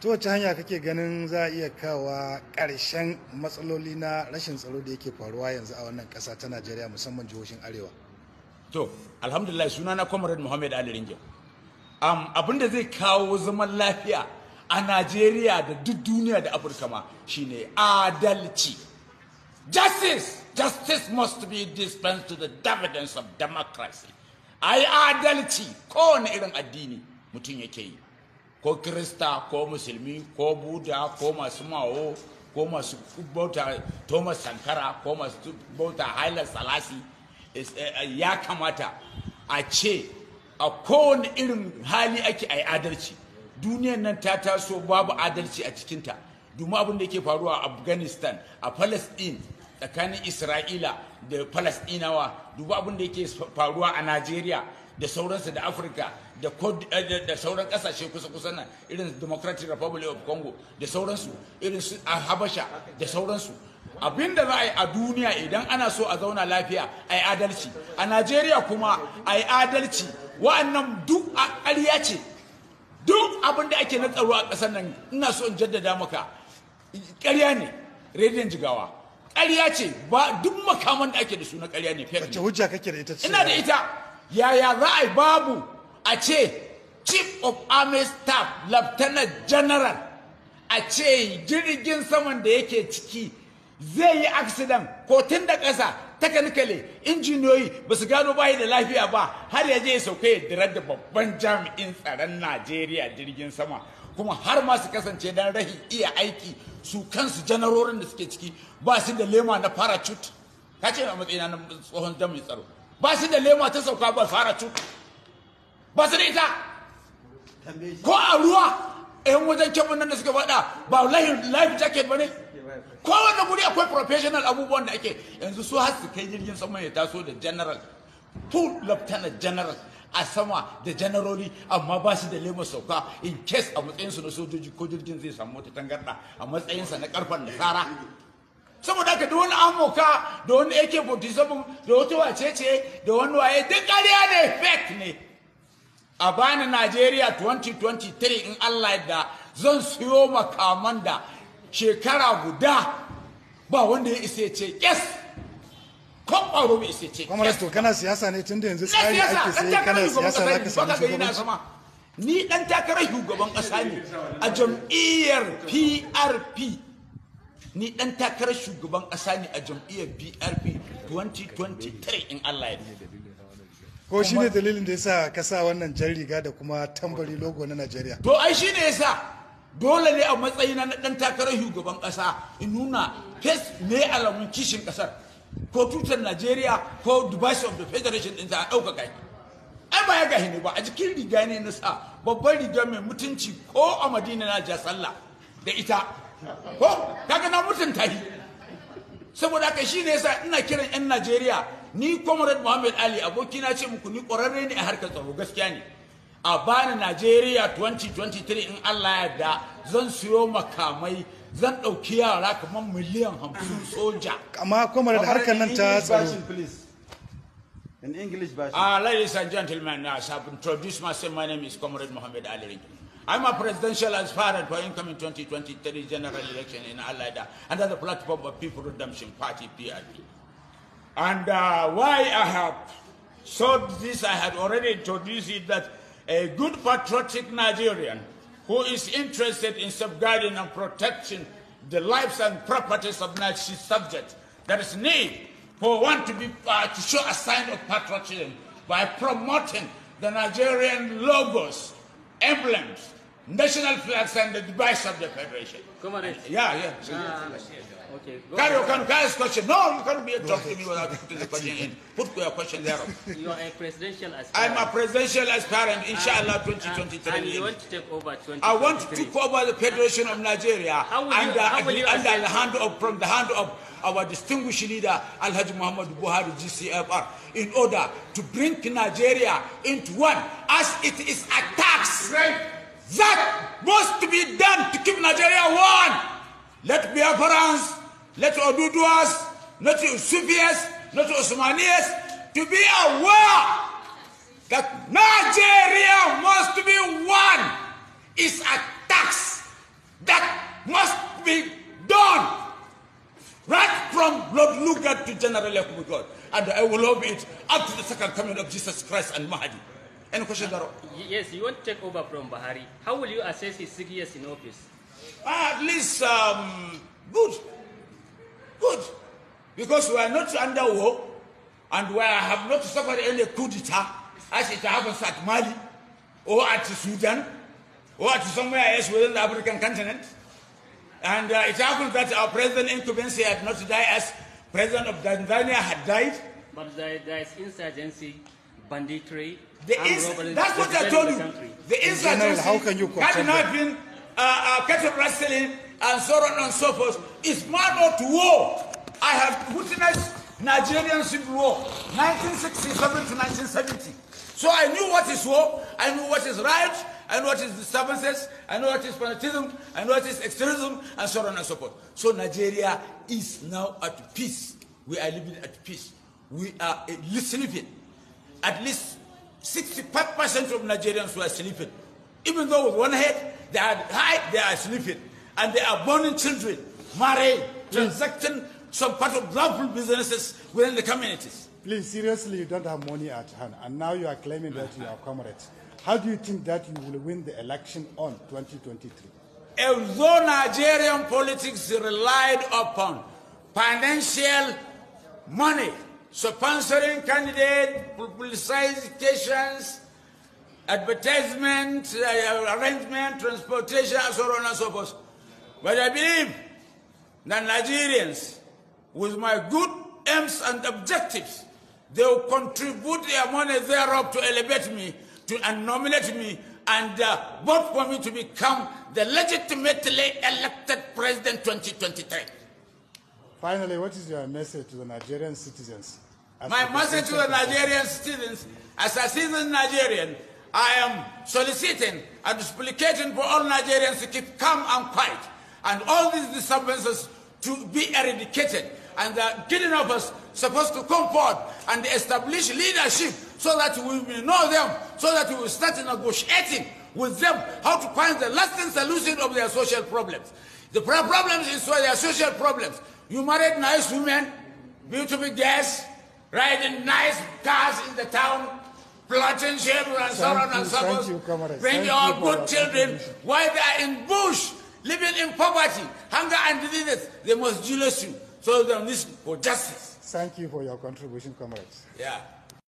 To wace hanya kake ganin za a iya kawo ƙarshen matsaloli na rashin tsaro da yake faruwa yanzu a wannan ƙasa ta Najeriya musamman jihohin Arewa? To, alhamdulillah sunana kwamared Muhammad Ali Ringin. Abin da zai kawo zaman lafiya a Najeriya da duk duniya da Afirka ma shine adalci. Justice must be dispensed to the dividends of democracy. Ai adalci kowane irin addini mutum yake yi. Ko Kirista, ko Musulmi, ko Buda, ko masu Mao, ko masu bauta Thomas Sankara, ko masu bauta Haile Selassie, ya kamata a ce a kowane irin hali ake ai adalci. Duniyan nan ta taso babu adalci a cikinta. Domin abin da yake faruwa a Afghanistan, a Palestine, tsakanin Isra'ila da Palestinawa, duba abin da yake faruwa a Najeriya da sauransu da Afirka da sauran kasashe kusa-kusa nan irin Democratic Republic of Congo da sauransu irin su a Habasha da sauransu. Abinda za a yi a duniya idan ana so a zauna lafiya a yi adalci, a Najeriya kuma a yi adalci. Wa'annan duk a ƙarya ce, duk abin da ake na tsaro a ƙasar nan ina so in jaddada maka ƙarya ne. Rediyon Jigawa ƙarya ce, ba duk makaman da ake da su na ƙarya ne. Wace hujja kake da ita ce? Ina da ita. Yaya za a yi babu a ce Chief of Army Staff Lieutenant General a ce jirgin saman da yake ciki zai yi accident ko tun da ƙasa technically injiniyoyi ba su gano bayi da lafiya ba har ya je ya sauka ya dirar da babban jami'in tsaron Najeriya jirgin sama, kuma har ma su kasance don rahin iya aiki su kansu janarorin da suke ciki ba su da lema na parachute. Ka ce a matsayina na tsohon jami'in tsaro ba su da lema ta sauka ba parachute, ba su da ita. Ko a ruwa yan wajen kebun nan da suka faɗa ba life jacket ba ne. Kowane guri akwai professional abubuwan da ake yanzu su har su kai jirgin sama ya taso da general full lieutenant general a sama da janaroli, amma ba su da lema sauka in case a matsayinsu na sojoji ko jirgin zai samu wata tangarda a matsayinsa na karfan nasara. Saboda haka da wani amoka da wani AK-47 da wata wacece da wani waye duk ƙarya ne, fake ne. A bani Najeriya 2023 in Allah da zan siyo makaman da shekara guda ba wanda ya isa ce yes, ko ƙwaro bai isa ce. Kuma to kana siyasa ne tunda yanzu tsari ake sai kana siyasa za ka samu shugabanci. Ni dan takarar shugaban ƙasa ne a jam'iyyar PRP. Ni dan takarar shugaban ƙasa ne a jam'iyyar PRP 2023 in Allah ya yarda. Ko shi ne dalilin da ya sa ka sa wannan jan riga da kuma tambari logo na Najeriya? To ai shi ne ya sa dole ne a matsayina na ɗan takarar shugaban ƙasa in nuna fes ne alamun kishin ƙasar, ko tutar Najeriya ko device of the federation ɗin ta a ɗaukaka shi. Ai ba ya gahi ne ba, a jikin riga ne na sa babban riga mai mutunci ko a Madina na ja sallah da ita. Ko kaga na mutunta shi. Saboda haka shi ne ya sa ina kiran 'yan Najeriya, ni Comrade Muhammad Ali abokina ce muku ni ƙwararre ne a harkar tsaro, gaskiya ne. A bani Najeriya 2023 in Allah ya da zan siyo makamai, zan ɗauki yara kamar miliyan 50 soja. Amma kuma da harkar nan ta tsaro. In English version. Ladies and gentlemen, I have introduced myself. My name is Comrade Muhammad Ali Ringin. I'm a presidential aspirant for incoming 2023 general election in Al-Aida under the platform of People Redemption Party, PRP. And why I have sought this, I had already introduced it, that a good patriotic Nigerian who is interested in safeguarding and protecting the lives and properties of Nigerian subjects, there is need for one to show a sign of patriotism by promoting the Nigerian logos, emblems, national flags, and the device of the federation. Come on. Yeah. Okay. Carry on, can I ask question? No, you can't be talking to me without putting the question in. Put your question there. You are a presidential aspirant. I'm a presidential aspirant, inshallah, 2023. And you want to take over 2023. I want to take over the Federation of Nigeria from the hand of our distinguished leader, Alhaji Muhammad Buhari, GCFR, in order to bring Nigeria into one, as it is a tax that must be done to keep Nigeria one. Let Biafrans, let Oduduas, let Sufias, let Osmanias to be aware that Nigeria must be one. It's a tax to General Yakubu God, and I will lobby it up to the second coming of Jesus Christ and Mahdi. Any question, Daro? Yes, you want to take over from Buhari. How will you assess his 6 years in office? At least, good. Good. Because we are not under war, and we have not suffered any coup d'etat, as it happens at Mali, or at Sudan, or at somewhere else within the African continent. And it happens that our president incumbency had not died as president of Tanzania had died. But there is insurgency, banditry, That's what I told you. The insurgency, how can you kidnapping, cattle rustling, and so on and so forth is more to war. I have witnessed Nigerian civil war, 1967 to 1970. So I knew what is war, I knew what is riot, I know what is disturbances, I know what is fanatism, I know what is extremism, and so on and so forth. So Nigeria is now at peace. We are living at peace. We are sleeping. At least 65% of Nigerians were sleeping. Even though with one head, they are sleeping. And they are burning children, marrying, transacting some part of lawful businesses within the communities. Please, seriously, you don't have money at hand, and now you are claiming that you are comrades. How do you think that you will win the election on 2023? Although Nigerian politics relied upon financial money, sponsoring candidate, publicizations, advertisement, arrangement, transportation, and so on and so forth. But I believe that Nigerians, with my good aims and objectives, they will contribute their money thereof to elevate me, and nominate me, and vote for me to become the legitimately elected president 2023. Finally, what is your message to the Nigerian citizens? My message to the Nigerian citizens, as a citizen Nigerian, I am soliciting and supplicating for all Nigerians to keep calm and quiet, and all these disturbances to be eradicated, and the kidnappers supposed to come forward and establish leadership so that we will know them, so that we will start negotiating with them how to find the lasting solution of their social problems. The problems is their social problems. You married nice women, beautiful girls, riding nice cars in the town, planting children and so on and so forth. Bring your good children while they are in bush, living in poverty, hunger and diseases. They must jealous you. So they need for justice. Thank you for your contribution, comrades. Yeah.